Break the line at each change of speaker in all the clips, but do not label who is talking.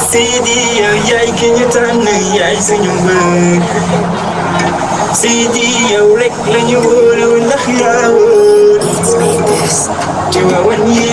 Sidi yow yaay ki ñu tànn yaay suñu mbër Sidi yow rek la ñu wóolu ndax yaa wóor ci waawan yi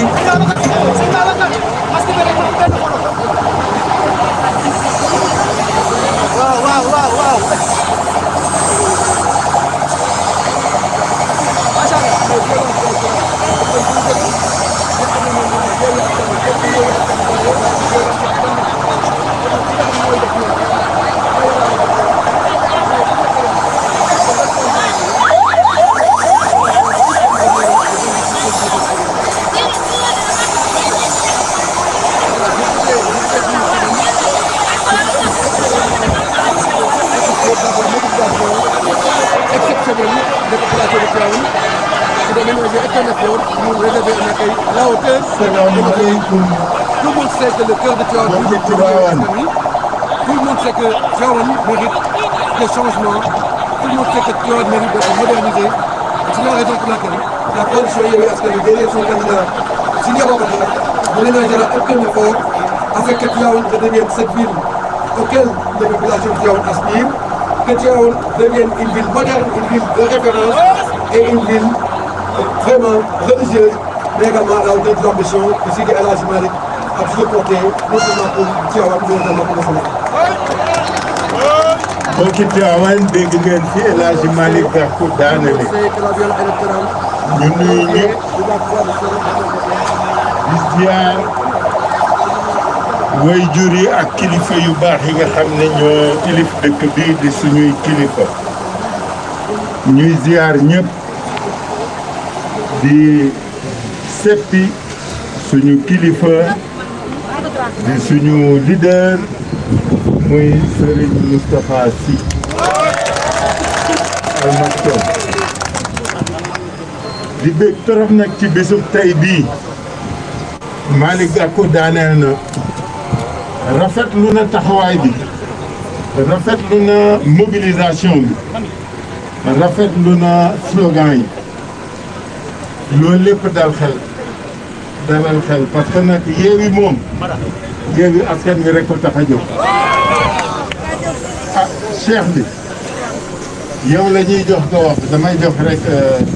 Tout le monde sait que le cœur de Tivaouane est famille. Tout le monde sait que Tivaouane mérite des changements. Tout le monde sait que Tivaouane mérite d'être modernisé. C'est la raison pour laquelle la coalition Yewwi Askan Wi derrière son candidat Sidi Aboubacar ne ménagera aucun effort afin que Tivaouane devienne cette ville auquel les populations de Tivaouane aspirent, que Tivaouane devienne une ville moderne, une ville de référence et une ville vraiment religieuse, mais également à la hauteur de l'ambition que Sidi El Hadji Malick a toujours porté, non seulement pour Tivaouane, mais également pour le Sénégal.
mbokki Tivaouane dégg ngeen fi El Hadji Malick Gakou daanale ñu nuyu ñëpp di ziar waajur yi ak kilifa yu baax yi nga xam ne ñoo kilif dëkk bii di suñuy kilifa ñuy ziar ñëpp di seppi suñu kilifa di suñu leader muy Serigne Moustapha Sy Al Maktoum di bég torop nag ci bésub tey bii Malick Gakou daaneel na rafetlu na taxawaay bi rafetlu na mobilisation bi rafetlu na slogan yi loolu lépp dalal xel parce que nag Yewwi moom Yewwi Askan Wi rek ko tax a jóg ah cheikh bi yow la ñuy jox nga wax damay jox rek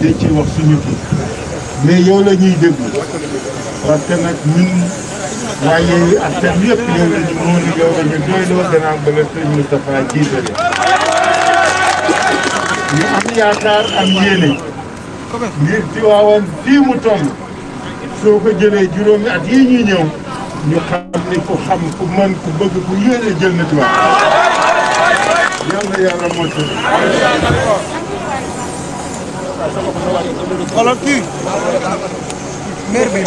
di ci wax suñu kii mais yow la ñuy déglu parce que nag ñun waa Yewwi Askan Wi yëpp yow la ñu mën yow la ñu doyloo gannaaw ba la sëñ Moustapha jiitale ñu am yaakaar am yéene ngir Tivaouane fii mu toll soo ko jëlee juróomi at yii ñuy ñëw ñu xam ni ku xam ku mën ku bëgg ku yéene jël na Tivaouane yàlla motul.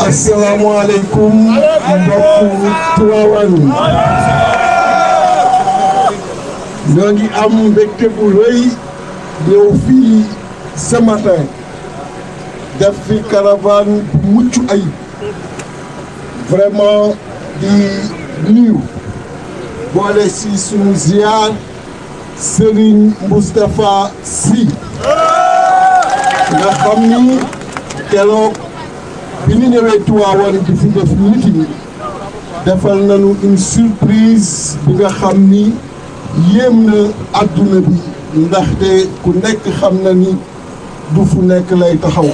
asalaamaaleykum mbokku Tivaouane ñoo ngi am mbégte bu rëy ñëw fii ce matin def fi caravane bu mucc ayib vraiment di nuyu boole si sunu ziar Serigne Moustapha Sy nga xam ni keroog bi ñu ñëwee Tivaouane di fi def meeting defal nañu une surprise bi nga xam ni yéem na adduna bi ndaxte ku nekk xam na ni du fu nekk lay taxaw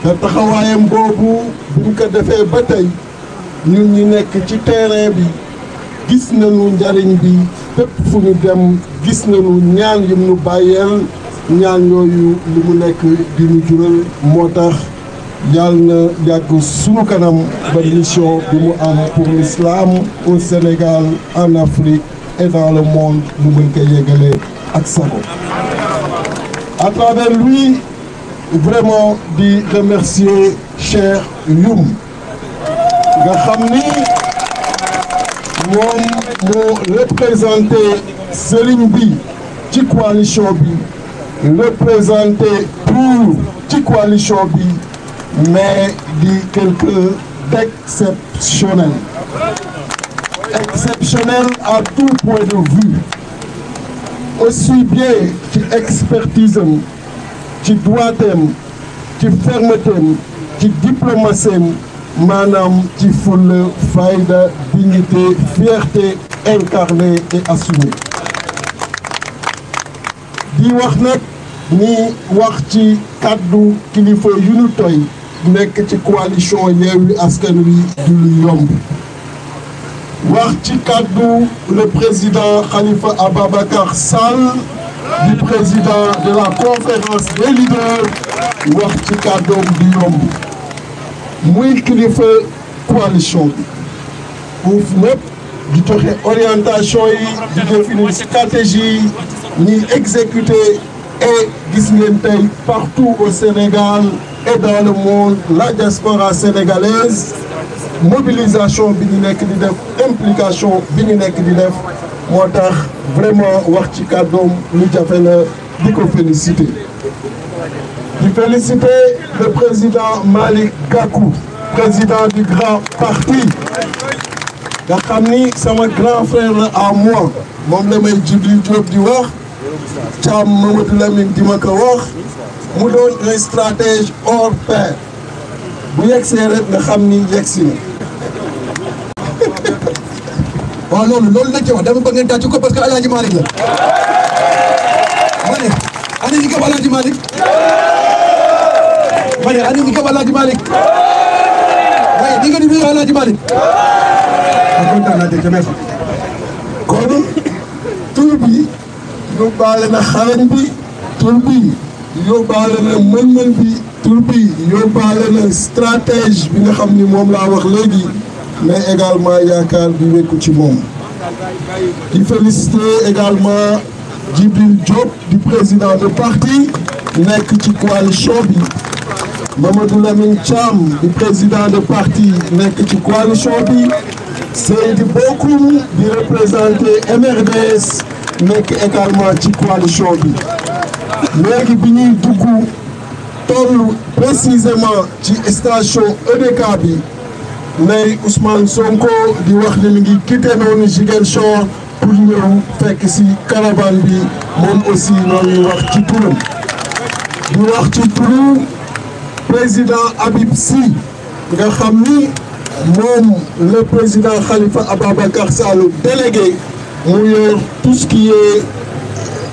te taxawaayam boobu bu ñu ko defee ba tey ñun ñi nekk ci terrain bi gis nañu njariñ bi fépp fu ñu dem gis nañu ñaan yim ñu bàyyeel ñaan yooyu li mu nekk di ñu jural moo tax yàlla na yàgg sunu kanam ba mission bi mu am pour l'islam au Sénégal en Afrique et dans le monde mu mën ko yeggalee ak sago. À travers lui vraiment di remercier Cheikh Youm nga xam ni moom moo représenté Serigne bi ci coalition bi représenté pour ci coalition bi mais di quelqu'un d'exceptionnel exceptionnel à tout point de vue aussi bien ci expertise am ci droitem ci fermetem ci diplomatie am maanaam ci fulla fayda dignité fierté incarnée et assumée di wax nag ni wax ci kàddu kilifa yu ñu toy nekk ci coalition Yewwi Askan Wi du lu yomb wax ci kàddu le président Khalifa Ababacar Sall du président de la conférence des leaders wax ci kàddoom du yomb muy kilifa coalition bi foofu ñëpp di joxe orientation yi di définir stratégie ñi exécuter et gis ngeen tey partout au Sénégal et dans le monde la diaspora sénégalaise mobilisation bi ñu nekk di def implication bi ñu nekk di def moo tax vraiment wax ci kàddoom lu jafe la di ko féliciter di féliciter le président Malick Gakou président du grand parti nga xam ni sama grand frère la à moi moom la may Djibril Diop di wax Thiam Mamadou Lamine di ma ko wax mu doon un stratège hors pair bu yegsee rek nga xam ni yegsi na.
waaw loolu nag ci wax dama bëgg ngeen tàcc ko parce que El Hadj Malick la ma ne ana ñi gëm El Hadj Malick ma ne ana ñi gëm El Hadj Malick waaye di nga di nuyu El Hadj Malick kontaan naa dégg merci.
kon tur bi yóbbaale na xarañ bi tur bi yóbbaale na mën-mën bi tur bi yóbbaale na stratège bi nga xam ni moom laa wax léegi mais également yaakaar bi wekku ci moom di féliciter également Djibril Diop du président de parti nekk ci coalition bi Mamadou Lamine Thiam du président de parti nekk ci coalition bi Seydi Bokoum di représenter MRDS nekk également ci coalition bi léegi bi ñuy dugg toll précisément ci station EDK bi nay Ousmane Sonko di wax ni mi ngi quitté noonu Ziguinchor pour ñëw fekk si caravane bi moom aussi noonu wax ci turam di wax ci turu président Habib Sy nga xam ni moom le président Khalifa Ababacar Sall délégué mu yor tout ce qui est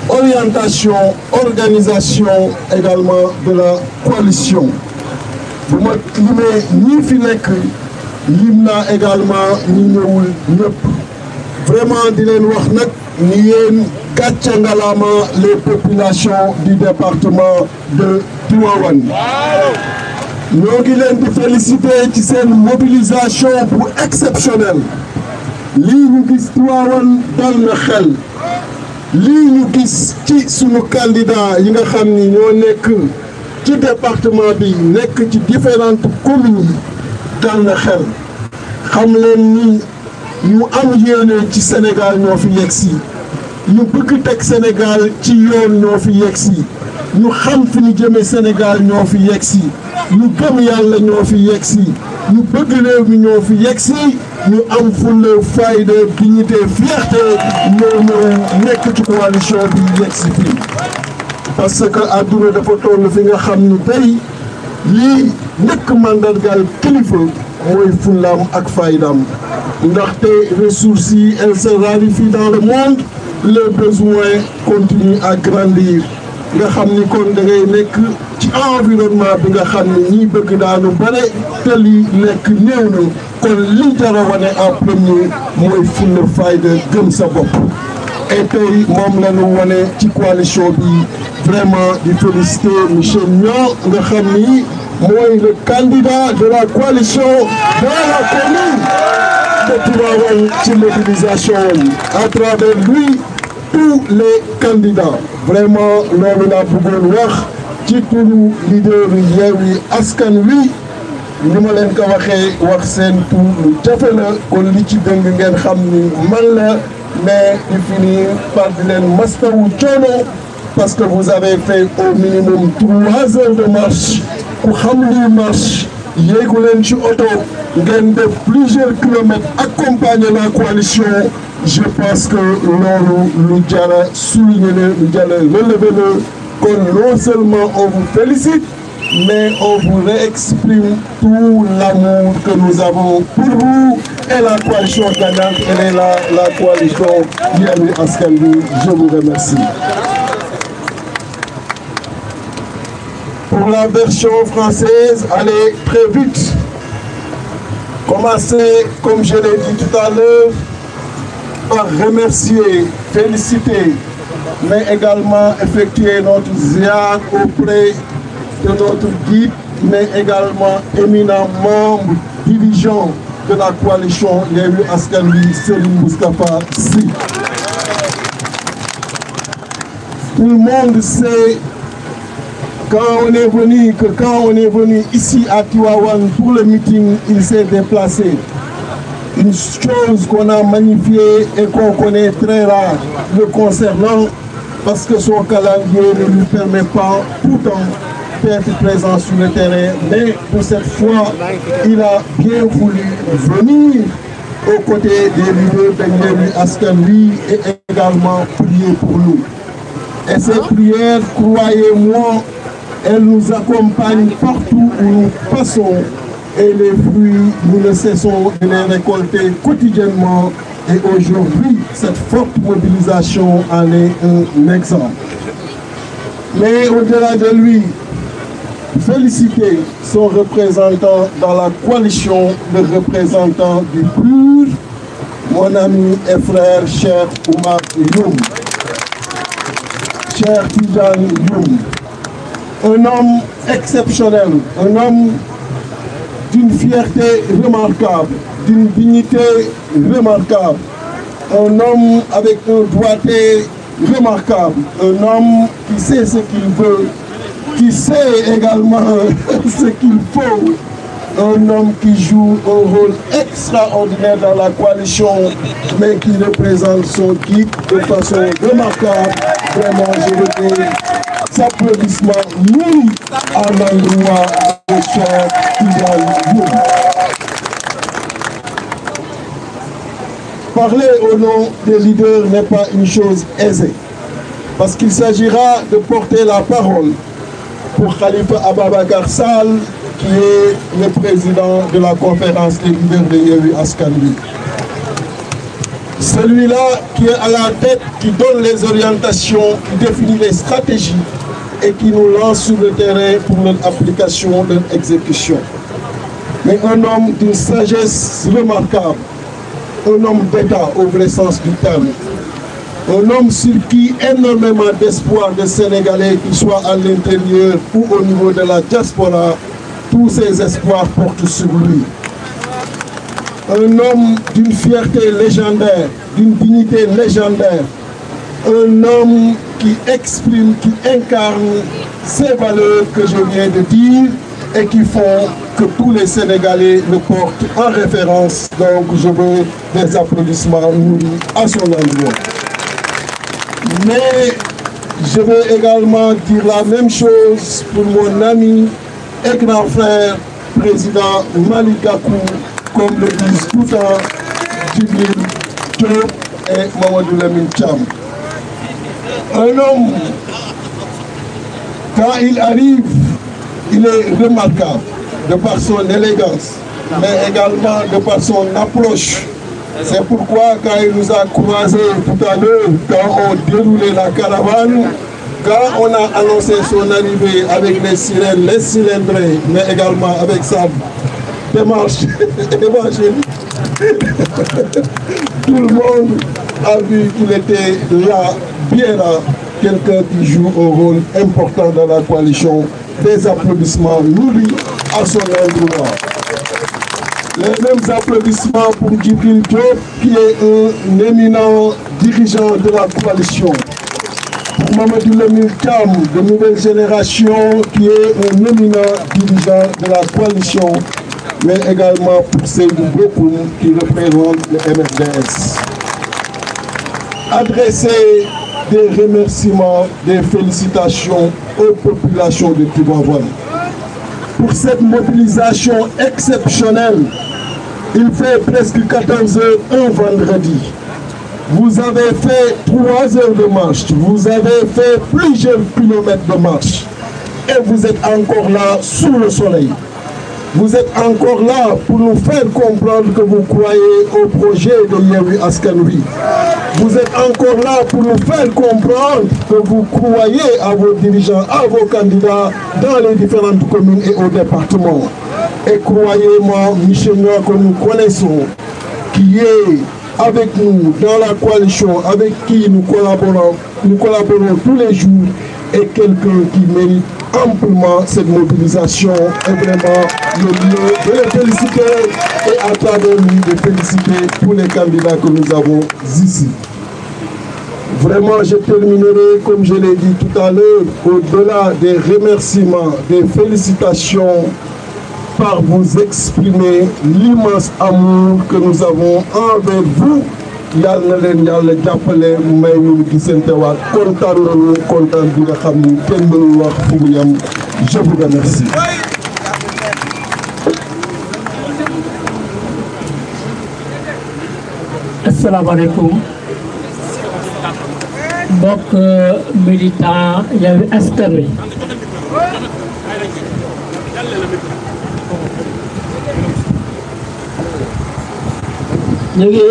orientation organisation également de la coalition bu ma limee ñi fi nekk lim naa également ñi ñëwul ñëpp vraiment di leen wax nag ni yéen gàcce ngalaama les populations du département de Tivaouane ñoo ngi leen di féliciter ci seen mobilisation bu exceptionnelle lii ñu gis Tivaouane dal na xel lii ñu gis ci sunu candidat yi nga xam ni ñoo nekk ci département bi nekk ci différentes communes yi dal na xel xam leen ni ñu am yéene ci Sénégal ñoo fi yegsi ñu bëgg teg Sénégal ci yoon ñoo fi yegsi ñu xam fi ñu jëmee Sénégal ñoo fi yegsi ñu gëm yàlla ñoo fi yegsi ñu bëgg réew mi ñoo fi yegsi ñu am fulla fayda dignité fierté ñoo nekk ci coalition bi yegg si fii parce que àdduna dafa toll fi nga xam ni tey lii nekk mandargal kilifa mooy fullaam ak faydaam ndaxte ressources yi elles se raréfient dans le monde les besoins continuent à grandir nga xam ni kon da ngay nekk ci environnement bi nga xam ni ñiy bëgg daanu bare te li nekk néew na kon li jara wane en premier mooy fulla fayda gëm sa bopp et tey moom la ñu wane ci coalition bi vraiment di féliciter monsieur Niang nga xam ni mooy le candidat de la coalition dans la commune de Tivaouane ci mobilisation à travers lui tous les candidats vraiment loolu laa bëggoon wax ci turu leader Yewwi Askan Wi ni ma leen ko waxee wax seen tur lu jafe la kon li ci dëng ngeen xam ni man la mais di finir par di leen mastawu coono parce que vous avez fait au minimum 3 heures de marche ku xam luy marche yéegu leen ci oto ngeen def plusieurs kilomètres accompagner la coalition je pense que loolu lu jara souligner la lu jara relever la kon non seulement on vous félicite mais on vous réexprime tout l'amour que nous avons pour vous et la coalition gagnante elle est là la coalition Yewwi Askan Wi je vous remercie. Pour la version française, allez très vite. Commencez, comme je l'ai dit tout à l'heure, par remercier, féliciter, mais également effectuer notre ziar auprès de notre guide, mais également éminent membre, dirigeant de la coalition Yewwi Askan Wi, Serigne Moustapha Sy. Tout le monde sait quand on est venu ici à Tivaouane pour le meeting, il s'est déplacé. Une chose qu'on a magnifiée et qu'on connaît très rare le concernant, parce que son calendrier ne lui permet pas pourtant d'être présent sur le terrain. Mais pour cette fois, il a bien voulu venir aux côtés des leaders de Yewwi Askan Wi et également prier pour nous. Et ces prières, croyez-moi, elles nous accompagnent partout où nous passons et les fruits, nous ne cessons de les récolter quotidiennement. Et aujourd'hui, cette forte mobilisation en est un exemple. Mais au-delà de lui, féliciter son représentant dans la coalition, le représentant du PUR, mon ami et frère, cher Oumar Youm, cher Tidjane Youm. Un homme exceptionnel, un homme d'une fierté remarquable, d'une dignité remarquable, un homme avec une droiture remarquable, un homme qui sait ce qu'il veut, qui sait également ce qu'il faut, un homme qui joue un rôle extraordinaire dans la coalition, mais qui représente son guide de façon remarquable. Vraiment, je veux dire, applaudissements nous à l'endroit de cher Tidjane Youm. Parler au nom des leaders n'est pas une chose aisée, parce qu'il s'agira de porter la parole pour Khalifa Ababacar Sall, qui est le président de la conférence des leaders de Yewwi Askan Wi. Celui-là qui est à la tête, qui donne les orientations, qui définit les stratégies et qui nous lance sur le terrain pour leur application, leur exécution. Mais un homme d'une sagesse remarquable, un homme d'État au vrai sens du terme, un homme sur qui énormément d'espoir de Sénégalais, qu'ils soient à l'intérieur ou au niveau de la diaspora, tous ces espoirs portent sur lui. Un homme d'une fierté légendaire, d'une dignité légendaire, un homme qui exprime, qui incarne ces valeurs que je viens de dire et qui font que tous les Sénégalais le portent en référence. Donc je veux des applaudissements nourris à son endroit. Mais je veux également dire la même chose pour mon ami et grand frère, président Malick Gakou, comme le disent tout le temps, Djibril Diop et Mamadou Lamine Thiam. Un homme, quand il arrive, il est remarquable de par son élégance, mais également de par son approche. C'est pourquoi quand il nous a croisés tout à l'heure, quand on déroulait la caravane, quand on a annoncé son arrivée avec les sirènes, les cylindrés, mais également avec sa démarche évangélique, tout le monde a vu qu'il était là, bien là, quelqu'un qui joue un rôle important dans la coalition. Des applaudissements nourris à son endroit. Les mêmes applaudissements pour Djibril Diop, qui est un éminent dirigeant de la coalition. Pour Mamadou Lamine Thiam, de nouvelle génération, qui est un éminent dirigeant de la coalition, mais également pour Seydou Bokoum, qui représente le MFDS. Adresser des remerciements, des félicitations aux populations de Tivaouane. Pour cette mobilisation exceptionnelle, il fait presque 14 heures un vendredi. Vous avez fait 3 heures de marche, vous avez fait plusieurs kilomètres de marche et vous êtes encore là sous le soleil. Vous êtes encore là pour nous faire comprendre que vous croyez au projet de Yewwi Askan Wi. Vous êtes encore là pour nous faire comprendre que vous croyez à vos dirigeants, à vos candidats dans les différentes communes et au département. Et croyez-moi, Michel Noir, que nous connaissons, qui est avec nous dans la coalition, avec qui nous collaborons tous les jours, est quelqu'un qui mérite amplement cette mobilisation. Et vraiment le lieu de les féliciter et à travers lui de féliciter tous les candidats que nous avons ici. Vraiment, je terminerai, comme je l'ai dit tout à l'heure, au-delà des remerciements, des félicitations, par vous exprimer l'immense amour que nous avons envers vous. Yàlla na leen yàlla jàppale may ñu gisantewaat kontaan nañu kontaan bi nga xam ni kenn mënul wax fu mu yem. Je vous remercie.
Asalaamaaleykum mbokk militant Yewwi Askan Wi. ñu ngi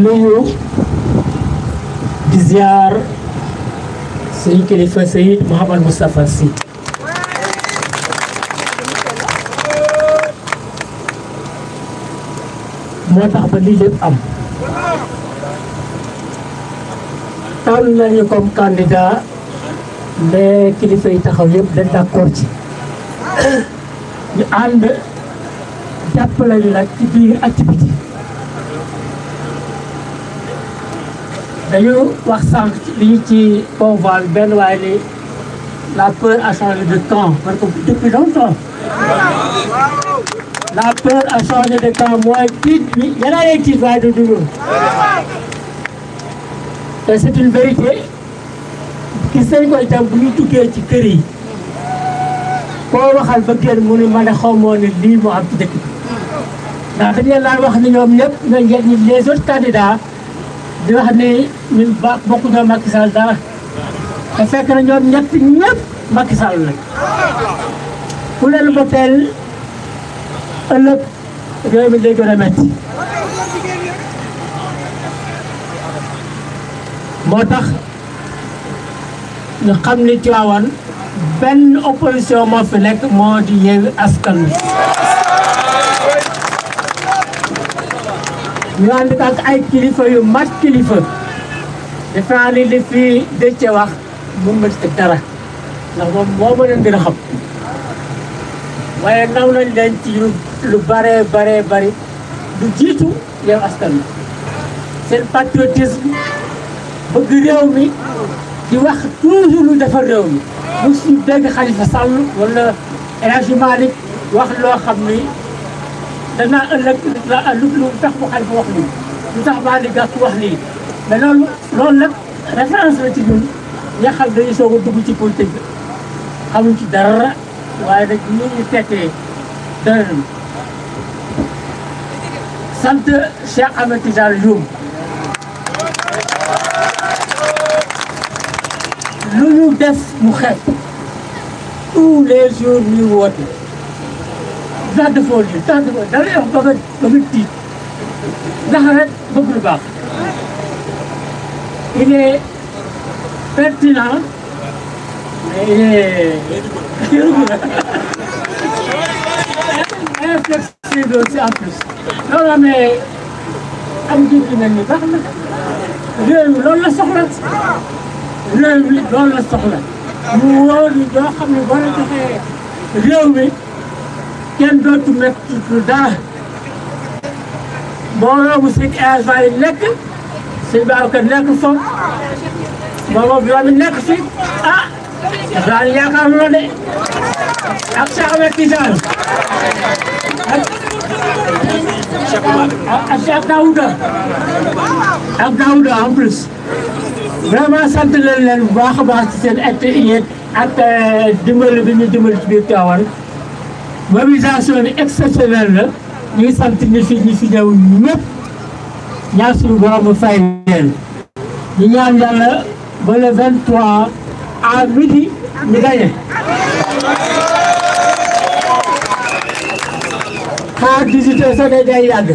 nuyu di ziar suñu kilifa Seyid Mouhamed Moustapha Sy moo tax ba lii lépp am tànn nañu comme candidat mais kilifa yi taxaw yëpp dañ d'accord ci ñu ànd jàppale ñu nag ci biir activité dañu wax sànq lii ci convoi benn waaye ni la peur a changé de camp parce que depuis longtemps la peur a changé de camp mooy tiit bi yéen a ngi tiit waaye du dugg te c'est une vérité gis nañ ko itam bu ñu duggee ci kër yi koo waxal ba génn mu ne ma ne xaw moo ne lii moo am ci dëkk bi ndax dañu leen wax ni ñoom ñëpp ñooy njëriñ ñi les autres candidats di wax ni ñun bokku ñoo Macky Sall dara te fekk na ñoom ñëpp Macky Sall nag ku leen ba teel ëllëg réew mi day gën a metti moo tax ñu xam ni Tivaouane benn opposition moo fi nekk moo di Yewwi Askan Wi ñu ànd ak ay kilifa yu mat kilifa defe naa ni li fi Déthié wax mun ma ci dara ndax moom moo ma leen gën a xam waaye naw nañ leen ci lu bare bari du jiitu Yewwi Askan Wi seen patriotisme bëgg réew mi di wax toujours lu defar réew mi bu suñu dégg Khalifa Sall wala El Hadji Malick wax loo xam ni danaa ëllëg lu tax bu Khalifa wax lii lu tax Malick Gakou wax lii mais loolu nag référence la ci ñun nga xam dañuy soog a dugg ci politique bi xamuñ ci dara waaye nag ñu tekkee dara nañu sant Cheikh Ahmed Tidiane Youm lu ñu def mu xeeb tous les jours ñu woote sax defoo lii sax defoo da lay wax ba nga tiit ndax rek bëgg lu baax il est pertinent mais il est inflexible aussi en plus loolu mais am jiit yu mel ni baax na réew mi loolu la soxla réew mi loolu la soxla mu wóor ni doo xam ne boo la joxee réew mi kenn dootu mettre dara mbooloo mu si agent yi nekk sëñ Babacar nekk foofu boobu bi nekk fi ah daal yaakaar naa de ak Cheikh Ahmed Tidiane ak Cheikh Daouda en plus vraiment sant leen bu baax a baax ci seen acte ak dimbali bi ñu dimbali ci biir Tivaouane mobilisation bi exceptionnelle la ñu ngi sant ñi fi ñëw ñëpp ñaan suñu borom mu fay leen ñu ñaan yàlla ba le 23 à midi ñu gagné xaar 18 heures sax day yàgg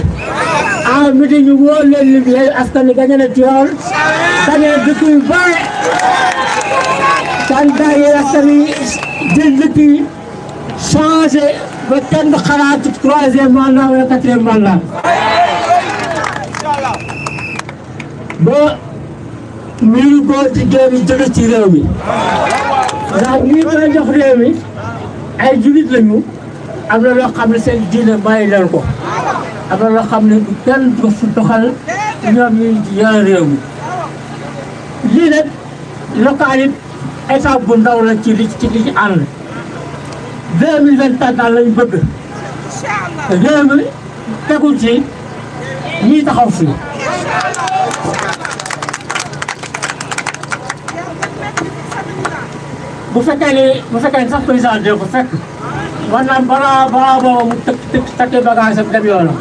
à midi ñu wóor leen lim yooyu askan wi gagné na Tivaouane gagné dëkk yu bare candidat yi askan wi jël dëkk yi changé ba kenn xalaat troisième mandat wala quatrième mandat ba mbiru góor jigéen ñi jóge ci réew mi ndax ñi mën a jox réew mi ay julit lañu am na loo xam ne seen diine bàyyi leen ko am na loo xam ne du kenn du fu doxal ñoom ñi yore réew mi lii nag local it état bu ndaw la ci li ci ànd 2024 daal lañ bëgg réew mi tegul ci ñii taxaw fii bu fekkee ni sax président de ko fekk war naa balaa booba mu takki bagage am dem yoonam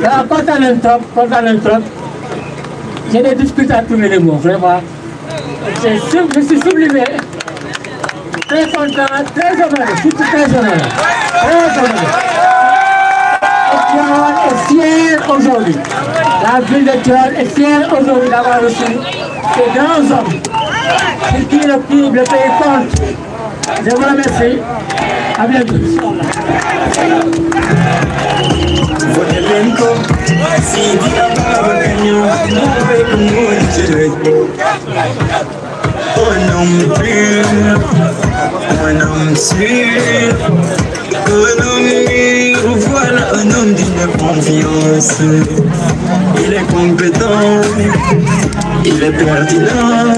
waaw kontaan nañ trop j'ai des difficultés à trouver les mots vraiment je suis sublimé très content très honoré surtout très honoré Tivaouane est fier aujourd'hui la ville de Tivaouane est fière aujourd'hui d'avoir reçu ces grands hommes pour qui le pays compte. Je vous remercie. À bientôt.
Un homme pur, un homme sûr, un homme mûr, voilà un homme d'une confiance. Il est compétent, il est pertinent,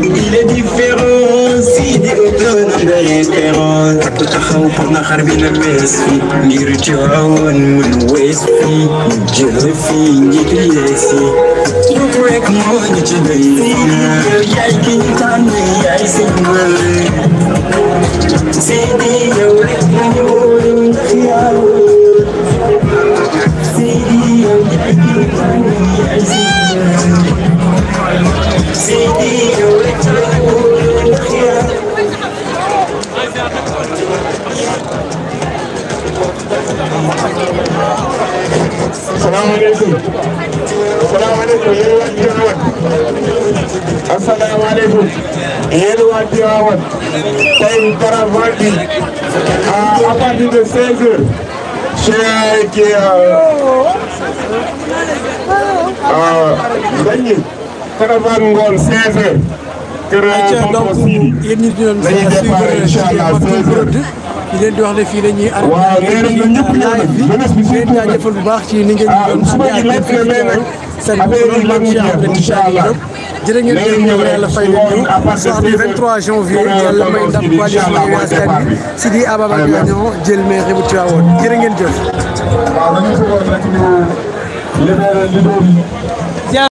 il est différent, si des autonome de l'espérance. تتخوف نخربنا المسفي نيرجع ونوسفي نجرفي نجريسي يوكوك موني جبيني ياي كنتاني ياي سنوالي سيدي يولك نقول نخيال سيدي ياي كنتاني ياي سنوالي سيدي يولك نقول نخيال
Assalamualaikum. Assalamualaikum. Assalamualaikum. Yéen waa Tivaouane. Tey caravane bi à partir de 16 heures. dañuy caravane ngoon 16 heures. kër Tonton Sidi. dañuy départ inchallah 16 heures.
di leen di wax ne fii la ñuy arrêté.
waaw nee nañ ñun ñëpp ñëw nañ. jeunesse bi
leen jaajëfal bu baax ci ni ngeen ñu doon
suba gi lekk na mais nag affaire yi la mu jeex incha allah.
jërë ngeen jëf ñoom yàlla fay leen ñëw soir du 23 janvier yàlla may ndam coalition Yewwi Askan Wi Sidi Ababacar Niang jël mairie bu Tivaouane jërë ngeen jëf.
waaw dañu bëggoon rek ñu libéré leader yi